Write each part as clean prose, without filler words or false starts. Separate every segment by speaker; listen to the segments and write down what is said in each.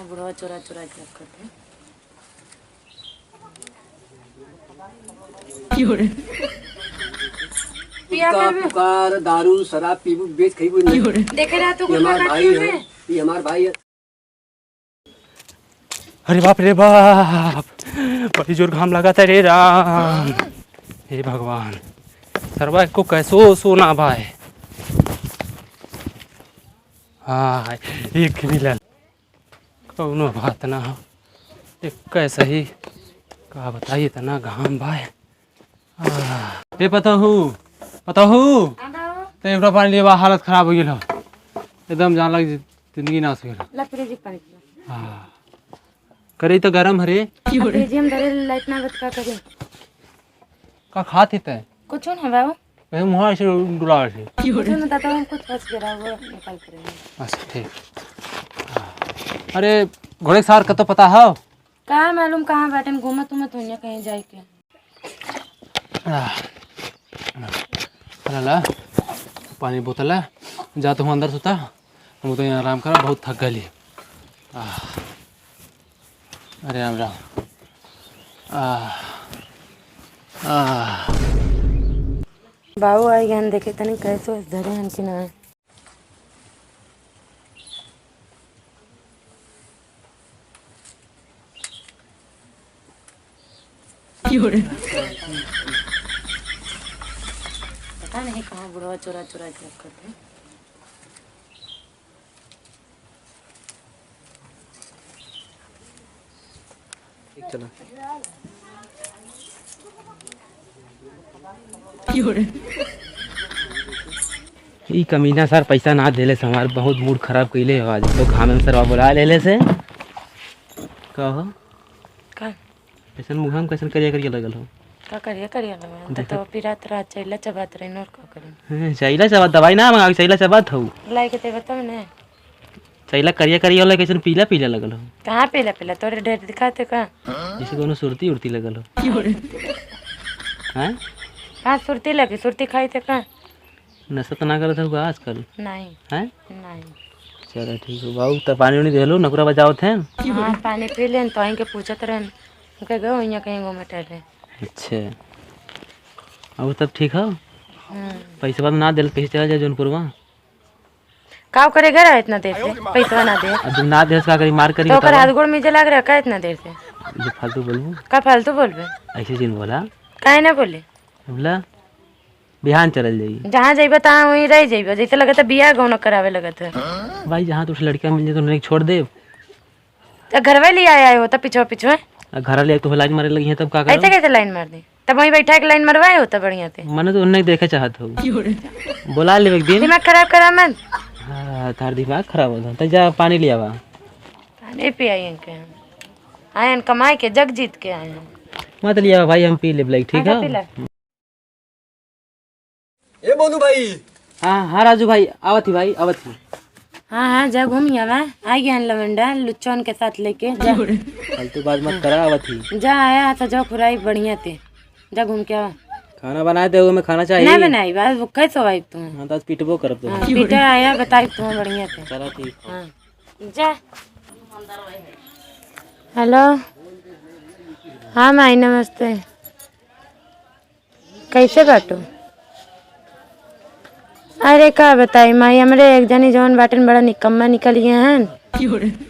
Speaker 1: बुढ़वा चोरा चोरा के करते
Speaker 2: पुकार दारू शराब पीबू बेच खईबू नहीं
Speaker 1: देखे रहा तू
Speaker 2: हमारा भाई है, ये हमारा भाई है।
Speaker 3: अरे बाप रे बाप, बड़ी जोर घाम लगा था रे राम। हे भगवान, सरवा को कैसो सोना भाई। हाँ एक मिलल कौनो बात ना हो, एक कैसा ही का बताइए इतना घाम भाई। ये पता हूँ तो एक पानी लिए हालत खराब हो गई, एकदम जान लग जिंदगी नाश हो गई। हाँ करे तो गरम हरे
Speaker 1: लाइट ना बता करे
Speaker 3: का खाते थे
Speaker 1: कुछ ना बाबू
Speaker 3: वही मुहार से डुला से
Speaker 1: कुछ ना बताता हूं कुछ फंस गया वो निकाल कर
Speaker 3: बस ठीक। अरे घोड़े सार का तो पता है
Speaker 1: कहाँ मालूम कहाँ बैठे घूमत उमत हो कहीं जाए के।
Speaker 3: ला पानी बोतल है, जा तो हूँ अंदर सोता हम तो यहाँ आराम करा, बहुत थक गई। अरे राम राम।
Speaker 1: बाबू आई ज्ञान देखे तनी कैसे धरे हन कि ना पता नहीं कहाँ बुढ़वा चोरा चोरा के करते।
Speaker 3: चलो ई कमीना सर पैसा ना देले से हमारे बहुत मूड खराब कैले हो। आज तो खामे सर बुला लेले से कहो
Speaker 1: का
Speaker 3: ऐसा मुँह हम कैसे करिए लगल हो
Speaker 1: का करिए लगा तो पिरात रात चैला चबात रही नोर का करें
Speaker 3: चैला चबात दवाई ना मंगा चैला चबात हो
Speaker 1: लाई के ते बताओ ने
Speaker 3: चैला करिए वाला कैसे पीला पीला लगल हो।
Speaker 1: कहाँ पीला तोरे ढेर दिखाते का
Speaker 3: जैसे कोनो सुरती उड़ती लगल हो। हैं
Speaker 1: कहाँ सुरती लगी सुरती खाई थे का
Speaker 3: नशा तो ना करत होगा आजकल
Speaker 1: नहीं
Speaker 3: हैं
Speaker 1: नहीं।
Speaker 3: चलो ठीक है बाबू तो पानी उनी देलो नकुरा बजाओ थे।
Speaker 1: हाँ पानी पी लेन तो के पूछत रहन के गो यहाँ कहीं घूमे टहले।
Speaker 3: अच्छा अब तब ठीक हो पैसा बाद ना दिल कैसे चला जाए जौनपुरवा
Speaker 1: का करेगा रहा इतना देर से पैसा ना दे
Speaker 3: अब ना दे का करी मार करी
Speaker 1: तो कर हाथ गोड़ में लग रहा का इतना देर से
Speaker 3: जो फालतू बोलबू
Speaker 1: का फालतू बोलबे
Speaker 3: ऐसे दिन बोला
Speaker 1: काहे ना बोले
Speaker 3: बोला बिहान चल जाइए
Speaker 1: जहाँ जाइबे तहाँ वहीं रह जाइबे जैसे लगता बियाह गौना करावे लगत है
Speaker 3: भाई जहाँ तो लड़का मिल जाए तो उन्हें छोड़ दे
Speaker 1: तो घरवे ले आया होता पिछवा
Speaker 3: घर ले तो लाइन मारे लगी है तब का
Speaker 1: ऐसे कैसे लाइन मार दी तब वहीं बैठा के लाइन मरवाए होता बढ़िया से
Speaker 3: मैंने तो उन्हें देखे चाहत हो बुला ले एक दिन
Speaker 1: दिमाग खराब करा मत।
Speaker 3: हाँ तार दिमाग खराब होता तो जा पानी लिया बा
Speaker 1: पानी पी आए कमाई के जग जीत के आए हैं
Speaker 3: मत लिया भाई हम पी ले ठीक है।
Speaker 2: ए बोलू भाई
Speaker 3: हाँ राजू भाई आवत ही भाई आवत ही।
Speaker 1: हाँ जा घूम आवा आ गया लवंडा लुच्चन के साथ लेके जा
Speaker 3: फालतू बात मत करा आवत ही
Speaker 1: जा आया था जो खुराई बढ़िया थे जा घूम के आवा
Speaker 3: खाना बनाए थे मैं खाना चाहिए
Speaker 1: नहीं बनाई बात भूखा सो आई तुम
Speaker 3: हाँ तो पिटबो करब तो
Speaker 1: पीटा आया बताई तुम बढ़िया थे
Speaker 3: चलो ठीक
Speaker 1: हाँ जा हेलो हाँ माई नमस्ते कैसे बाटो अरे का बताई माई हमरे एक जनी जवन बाटन बड़ा निकम्मा निकल गए हैं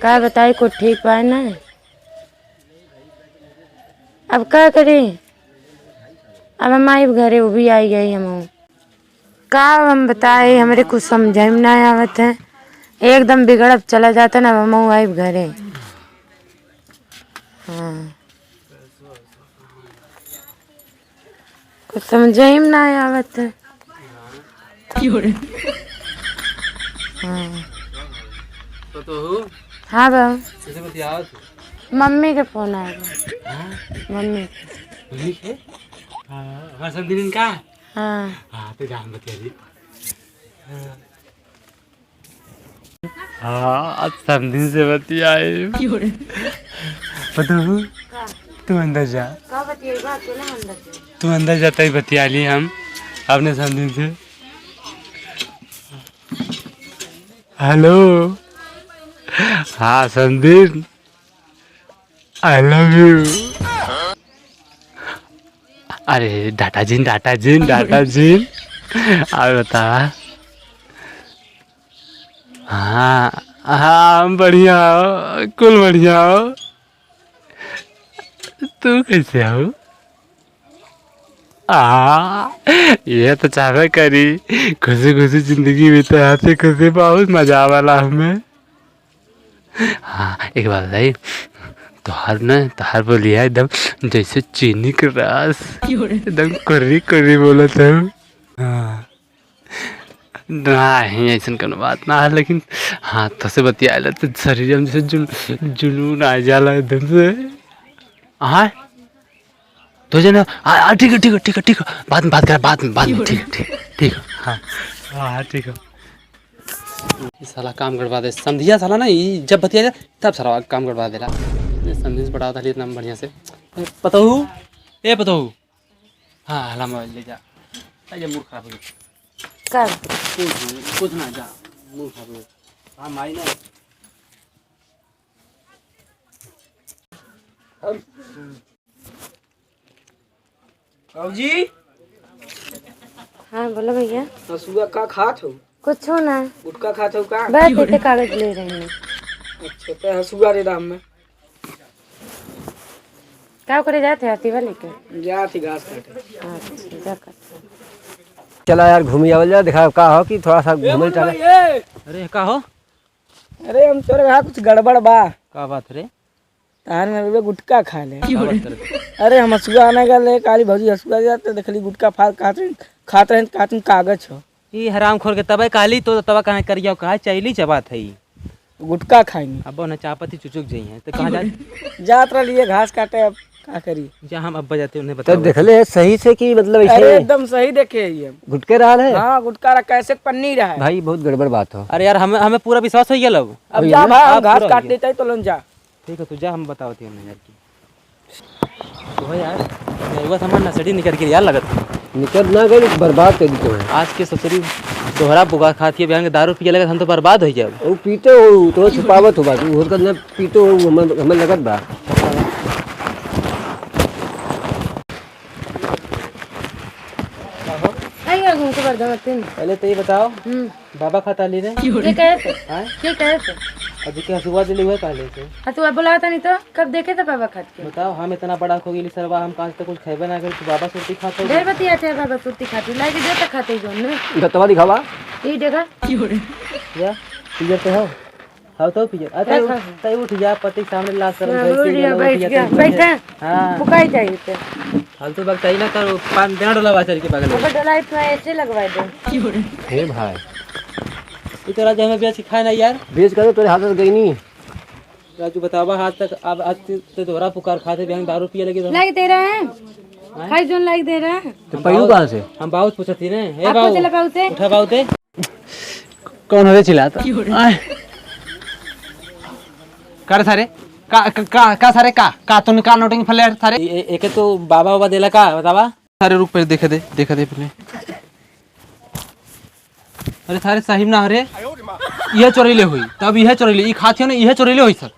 Speaker 1: का बताई को ठीक पाए ना अब क्या करी अब माई घरे वो भी आई गई हम का हम बताए हमरे कुछ समझ में ना आवत है एकदम बिगड़ब चला जाता ना हम आई घरे। हाँ कुछ समझ में ना आवत है। हाँ बाबू मम्मी के फोन आएगा मम्मी
Speaker 3: के हमारे सब दिन का
Speaker 1: हाँ
Speaker 3: हाँ तो जान बतिया हाँ आज सब दिन से बतियाए पता हूँ तू अंदर जा तू अंदर जाता ही बतिया ली हम अपने सब दिन से। हेलो हाँ संदीप, आई लव यू। अरे डाटा जिन और बता। हाँ हाँ हम बढ़िया हो, कुल बढ़िया हो। तू कैसे हो? ये तो चाहबे करी, खुशी खुशी जिंदगी बिताते, खुशी बहुत मजा वाला हमें। हाँ एक बात बताई, तोहार बोली है एकदम जैसे चीनी का रस, एकदम कुर्री कुर्री बोला था। हाँ नहीं ऐसा कोनो बात ना है, लेकिन हाँ तो से बतियाला तो शरीर में जैसे जुनून आ जाला एकदम से। हाँ तो जना ठीक है बाद में बात कर, बाद में ठीक है। हाँ हाँ ठीक है। ये साला काम गड़बड़ा दे, समझिया साला ना, ये जब बतिया जाए तब सारा काम गड़बड़ा देला। समझ से बढ़ा था इतना बढ़िया से। पतहू ए पतहू, हाँ हला मोबाइल ले जा, अरे मूड खराब हो गया। कुछ ना जा, मूड खराब हो गया। हाँ माई ना
Speaker 2: जी।
Speaker 1: हाँ बोलो भैया।
Speaker 2: हसुआ का खात हो?
Speaker 1: कुछ हो ना,
Speaker 2: गुटका खात हो का?
Speaker 1: बस इतने कागज ले रहे हैं।
Speaker 2: अच्छा तो हसुआ दे दाम में।
Speaker 1: क्या करे जाते हाथी वाले के?
Speaker 2: जा थी घास काटे।
Speaker 1: अच्छा जा कर।
Speaker 4: चला यार घूमी आवल जा, देखा का हो कि थोड़ा सा घूमल चला।
Speaker 3: अरे का हो?
Speaker 2: अरे हम तोरे यहाँ कुछ गड़बड़ बा।
Speaker 3: का बात रे?
Speaker 2: तार में भी गुटका खा ले। अरे हम हसुआ आने गए, काली भौजी हसुआ जाते देखली गुटका फाड़ खात रहे कागज हो।
Speaker 5: ये हराम खोर के तबे काली तो तबा कहाँ करिया कहा चैली चबात है।
Speaker 2: गुटका खाएंगे
Speaker 5: अब न चापती चुचुक जाई है तो कहाँ जा
Speaker 2: जात रही घास काटे, अब क्या करिए।
Speaker 5: जहाँ हम अब्बा जाते उन्हें
Speaker 4: तो
Speaker 5: बता
Speaker 4: देखले सही से कि मतलब
Speaker 2: अरे
Speaker 4: ऐसे
Speaker 2: एकदम सही देखे ये।
Speaker 4: गुटके रहा है।
Speaker 2: हाँ गुटका रहा कैसे पन्नी रहा है।
Speaker 4: भाई बहुत गड़बड़ बात हो।
Speaker 5: अरे यार हमें पूरा विश्वास हो गया लब।
Speaker 2: अब जा भाई, हम
Speaker 5: आप
Speaker 2: घास
Speaker 5: पूरा
Speaker 2: काट
Speaker 5: हो
Speaker 2: लेते हैं तो लन जा।
Speaker 5: ठीक है तू जा, हम बतावती हमें यार की तो यार मैं सामान नसड़ी निकल के यार लगत
Speaker 4: निकल ना गई बर्बाद कर दी तुम्हें।
Speaker 5: आज के ससुरी दोहरा बुगा खाती है बयान दारू पिए लगे हम तो बर्बाद हो जाए।
Speaker 4: वो पीते हो तो छुपावत हो बाकी हो कर ना पीते हो हमें लगत बा।
Speaker 1: आइए घूम के बर्दावती।
Speaker 5: पहले तो ये बताओ बाबा खाता ली रे
Speaker 1: ये कैसे? ये कैसे?
Speaker 5: अभी क्या सुबह दिली हुए पहले से।
Speaker 1: हाँ तू अब बुलाता नहीं तो कब देखे थे बाबा खात के?
Speaker 5: बताओ हम इतना बड़ा हो गई सरवा, हम कहाँ से कुछ खेबे ना कर, बाबा सुरती खाता
Speaker 1: ढेर बतिया थे बाबा सुरती खाती लाके दे तक खाते ही जोन ने।
Speaker 4: गतवा दिखावा
Speaker 1: ये देखा
Speaker 5: या पिजर तो हो हाउ तो पिजर। अरे तय उठ जा, पति सामने लाश कर
Speaker 1: बैठा
Speaker 5: हां
Speaker 1: पुकाई चाहिए थे।
Speaker 5: फालतू बात चाहिए ना करो, पान देना डोला वाचर के बगल में
Speaker 1: अब डलाई तो ऐसे लगवा दे।
Speaker 4: हे भाई
Speaker 5: ये तो राजा हमें बेच खाए ना यार।
Speaker 4: बेच कर तेरे हाथ से गई नहीं।
Speaker 5: राजू बतावा हाथ तक अब आज से दोहरा पुकार खाते बयान दारू पिए लगे तो
Speaker 1: लाइक दे रहा है, खाई जोन लाइक दे रहा है।
Speaker 4: तो पयू कहां से?
Speaker 5: हम बाबू पूछती ने। हे
Speaker 1: आपको चला
Speaker 5: बाबू
Speaker 1: पाउते
Speaker 5: उठा बाबू
Speaker 3: कौन हो रे चिल्लाता? कर सारे का सारे का तो निकाल नोटिंग फले सारे।
Speaker 5: एक तो बाबा बाबा देला का बतावा
Speaker 3: सारे रूप पे देखे दे पहले। अरे सारे साहिब ना हरे यह चोरीले हुई तब यह चोरीले ई खाती ने यह चोरीले हुई सर।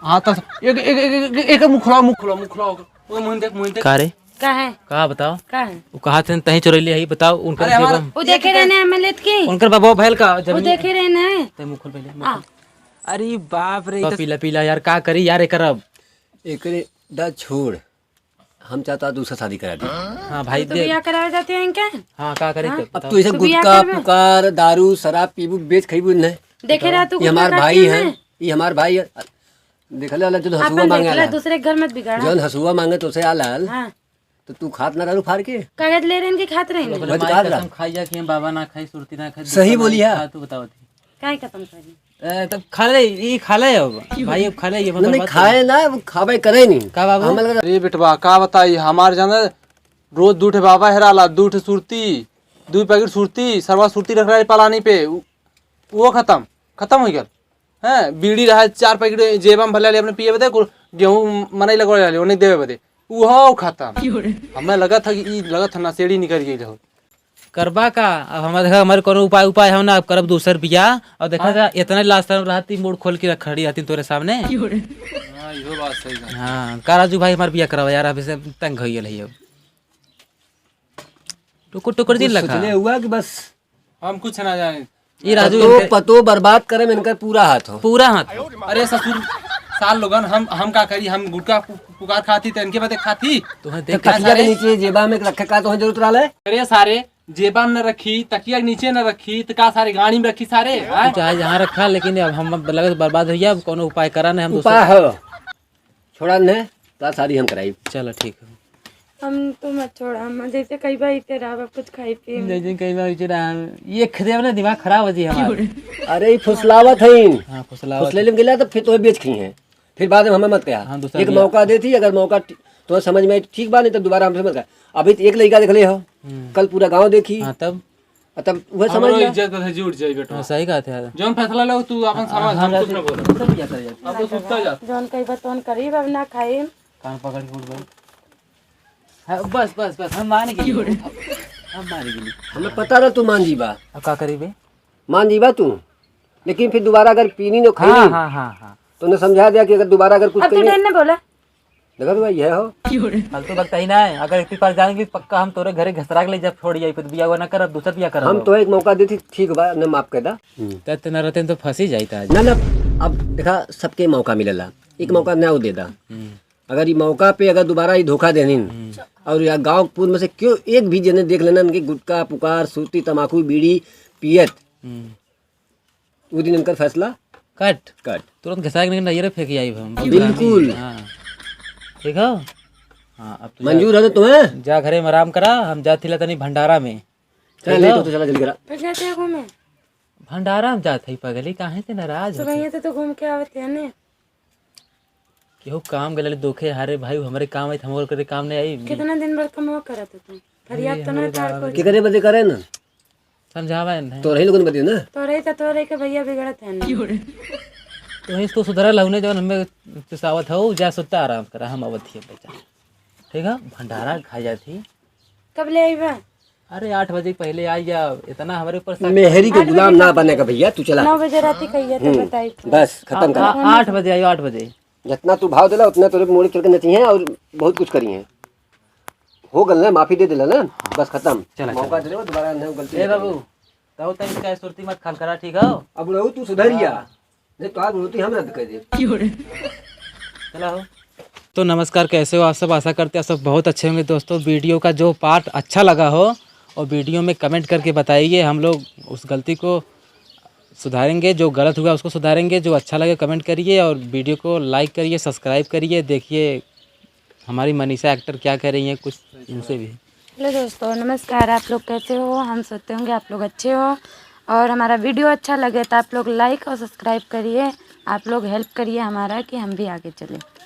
Speaker 3: हाँ तो एक मुख खुला वो मुंह देख
Speaker 5: का रे
Speaker 1: का है?
Speaker 5: का बताओ
Speaker 1: का है?
Speaker 5: वो कहा थे तही चोरैली है बताओ उनका
Speaker 3: अरे हमारा
Speaker 1: वो देखे रहने अमलेट की,
Speaker 5: उनकर बाबा भैल का
Speaker 1: वो
Speaker 5: जमीन
Speaker 1: देखे रहने है।
Speaker 5: ते मुख खोल पहले
Speaker 1: आ
Speaker 5: अरे बाप रे पीला पीला यार का करी यार एक अब
Speaker 4: एकरे दा छोड़, हम चाहता दूसरा शादी करा दे।
Speaker 5: हाँ भाई
Speaker 1: तो
Speaker 5: दे
Speaker 1: बियाह कराए जाते हैं क्या?
Speaker 5: हाँ का करी
Speaker 4: अब तू ऐसे
Speaker 1: तू बियाह
Speaker 4: गुटका
Speaker 1: करबे?
Speaker 4: पुकार दारू शराब पीबू बेच खईबू नहीं।
Speaker 1: देखे रहा तू
Speaker 4: ये हमार
Speaker 1: गुटखा
Speaker 4: भाई
Speaker 1: खाती
Speaker 4: है,
Speaker 1: है?
Speaker 4: ये हमार भाई है। देखले वाला जो हसुआ
Speaker 1: अपन
Speaker 4: मांगे
Speaker 1: देख ले,
Speaker 4: आला,
Speaker 1: दूसरे के घर मत बिगाड़ा।
Speaker 4: जौन हसुआ मांगे तो से आलाल
Speaker 1: हाँ
Speaker 4: तो तू खात ना दारू फाड़ के
Speaker 1: कागज ले रहे हैं कि खाते रहे हैं?
Speaker 4: बच काट रहा।
Speaker 5: कसम खाई जा कि हम बाबा ना खाई सुरती ना खाई
Speaker 4: सही बोली है।
Speaker 5: तू बताओ थी
Speaker 1: काय खत्म करी?
Speaker 5: तब खा ले ये खा ले अब भाई अब खा ले ये
Speaker 4: नहीं खाए ना वो खावे करे नहीं
Speaker 5: का बाबू
Speaker 4: हमें लगा
Speaker 3: अरे बेटवा का बताई हमार जाना रोज दूठे बाबा हेराला, दूठे सुरती 2 पैकेट सुरती सरवा सुरती रख रहा पालानी पे वो खत्म हो गया है। बीड़ी रहा 4 पैकेट जेबा में भले अपने पिए बदे गेहूं मनाई लगवा ले देवे बदे वो खत्म। हमें लगा था कि नशेड़ी निकल गई हो।
Speaker 5: करबा का अब हमारे देखा हमारे कोनो उपाय उपाय हम ना अब करब दूसर बिया और देखा जा इतना लास्ट टाइम रहती मुड़ खोल के खड़ी रहती तोरे सामने।
Speaker 3: हाँ यो बात सही है।
Speaker 5: हाँ का राजू भाई हमारे बिया करवा यार अभी से तंग हो गई है। टुकुर टुकुर दिन लखा
Speaker 4: सोचने हुआ कि बस
Speaker 3: हम कुछ ना जाने।
Speaker 5: ये राजू
Speaker 4: पतो पतो बर्बाद करे में इनका पूरा हाथ हो।
Speaker 5: पूरा हाथ
Speaker 3: अरे ससुर साल लोगन हम का करी, हम गुटका पुकार खाती तो इनके बदे खाती।
Speaker 5: तुम्हें
Speaker 4: तो
Speaker 5: देख
Speaker 4: तकिया के नीचे जेबा में रखे का तो जरूरत रहा है।
Speaker 3: अरे सारे जेबा में न रखी, तकिया के नीचे न रखी, तो का सारे गाड़ी में रखी सारे।
Speaker 5: चाहे जहाँ रखा लेकिन अब हम लगे बर्बाद हो गया। कोनो उपाय करा नहीं हम
Speaker 4: उपाय हो छोड़ा न तो शादी हम कराई।
Speaker 5: चलो ठीक है।
Speaker 1: हम तो मत छोड़ा, हम जैसे कई बार तेरा कुछ खाई पी
Speaker 5: जैसे कई बार ये खदे ना दिमाग खराब हो जी हमारे।
Speaker 4: अरे फुसलावत है
Speaker 5: हाँ फुसलावा
Speaker 4: फुसले में गिला तो फिर तो बेच खी है, फिर बाद में हमें मत कहा।
Speaker 5: हाँ, दूसरा
Speaker 4: एक
Speaker 5: दिया।
Speaker 4: मौका देती, अगर मौका तो समझ में ठीक बात नहीं तब दोबारा हमसे मत कहा। अभी तो एक लड़का देख ले हो, कल पूरा गांव देखी,
Speaker 5: हाँ तब
Speaker 4: तब वह समझ
Speaker 3: हमारो
Speaker 4: ला।
Speaker 3: इज्जत से जुट जाई बेटा।
Speaker 5: हाँ, सही कहा था।
Speaker 3: जोन फैसला लो तू अपन समझ, हम कुछ न बोल। अब तो सुनता जा।
Speaker 1: जौन कई बार तोन करीब अब ना खाई।
Speaker 5: कान पकड़ के उठ गई। हाँ, बस बस बस हम मान गए। हम मान गए।
Speaker 4: हमें पता रहा तू मान जीबा,
Speaker 5: अब का करीबे?
Speaker 4: मान जीबा तू, लेकिन फिर दोबारा अगर पीनी न खाई
Speaker 5: हाँ हाँ हाँ हाँ
Speaker 4: तो ने समझा दिया कि अगर दोबारा अगर कुछ
Speaker 1: अब तो
Speaker 4: कहीं
Speaker 1: डेन ने बोला
Speaker 4: देखा तो भाई ये हो।
Speaker 5: फालतू वक्त ही ना है। अगर एक पास जाएंगे पक्का हम तोरे घरे घसरा के ले जब छोड़ जाई, फिर बिया हुआ ना कर, अब दूसरा बिया कर।
Speaker 4: हम तो एक मौका देती, ठीक बा ने माफ कर दा।
Speaker 5: तब न रहते तो फंसी जाई था।
Speaker 4: ना ना अब देखा सबके मौका मिलेला, एक मौका ना दे दा। अगर ये मौका पे अगर दोबारा ये धोखा देनी और या गांव पूर में से क्यों एक भी जने देख लेना इनकी गुटखा पुकार सूती तमाकू बीड़ी पियत, वो दिन इनका फैसला
Speaker 5: कट
Speaker 4: कट
Speaker 5: तुरंत घसा के नहीं फेंक आई हम।
Speaker 4: बिल्कुल
Speaker 5: हाँ ठीक है। हाँ अब तो
Speaker 4: मंजूर है तो तुम्हें
Speaker 5: जा घरे में आराम करा। हम जाती ला तनी भंडारा में।
Speaker 4: चल ले तो चला जल्दी करा।
Speaker 1: फिर जाते हैं घूमे
Speaker 5: भंडारा में जात है पगली काहे ते नाराज हो?
Speaker 1: सुबह तो घूम के आवते हैं ने।
Speaker 5: केहू काम गले दुखे हारे भाई हमारे काम आई हम करे काम नहीं आई।
Speaker 1: कितना दिन भर कमवा करा था तुम फरियाद तो ना तार को
Speaker 4: कि करे बदे करे ना
Speaker 5: समझावा नहीं
Speaker 4: तो रही लोगन बदे ना।
Speaker 1: तो रही के भैया बिगड़त है ना।
Speaker 5: तो ही तो सुधरा लहुने जब हमें पिसावत हो जा सुत्ता आराम करा हम आवत थी बच्चा। ठीक है भंडारा खाई जाती।
Speaker 1: कब ले आई बा?
Speaker 5: अरे 8 बजे पहले आई या इतना हमारे ऊपर
Speaker 4: मेहरी के गुलाम ना बने का भैया, तू चला
Speaker 1: 9 बजे राती कही तो बताई।
Speaker 4: बस खत्म कर।
Speaker 5: 8 बजे आयो 8 बजे।
Speaker 4: जितना तू भाव दिला उतना तेरे मोड़ी चल के नची है और बहुत कुछ करी है। हो गल ना, माफी दे दिला ना, बस खत्म।
Speaker 5: चला,
Speaker 4: मौका दे दो दोबारा नहीं गलती।
Speaker 5: ए बाबू तो तक इसका सुरती मत खाल करा ठीक है।
Speaker 4: अब रहू तू सुधरिया नहीं तो आज रोती हम रद्द कर दे।
Speaker 5: चला हो। तो नमस्कार, कैसे हो आप सब? आशा करते हैं आप सब बहुत अच्छे होंगे दोस्तों। वीडियो का जो पार्ट अच्छा लगा हो और वीडियो में कमेंट करके बताइए, हम लोग उस गलती को सुधारेंगे। जो गलत हुआ उसको सुधारेंगे, जो अच्छा लगे कमेंट करिए और वीडियो को लाइक करिए, सब्सक्राइब करिए। देखिए हमारी मनीषा एक्टर क्या कह रही हैं, कुछ इनसे भी।
Speaker 1: हेलो दोस्तों नमस्कार, आप लोग कैसे हो? हम सोचते होंगे आप लोग अच्छे हो और हमारा वीडियो अच्छा लगे तो आप लोग लाइक और सब्सक्राइब करिए। आप लोग हेल्प करिए हमारा कि हम भी आगे चलें।